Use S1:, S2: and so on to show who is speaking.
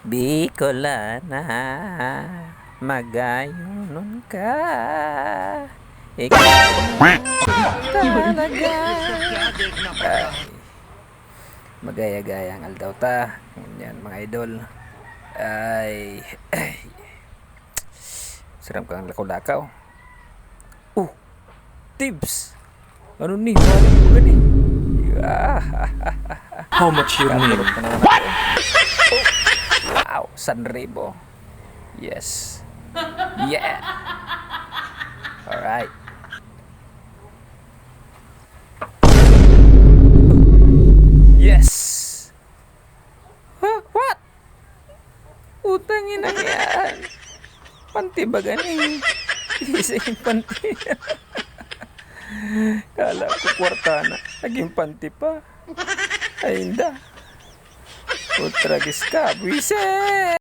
S1: Bicolana, magayon ka. Ikaw talaga. Ay, magaya-gaya ang aldaw ta. Yan mga idol. Ay, sarap kang lakaw-lakaw. Tips. Ano ni? Ano ba gani?
S2: How much you need?
S1: Kapurot na naman ako. Wow, Sanribo. Yes. Yeah. Alright. Yes. Huh? What? Utangin na yan. Panti ba gani? Isa yung panti. Kala ko kwarta na. Naging panti pa. Ay, hindi. Utragis ka, buwisit!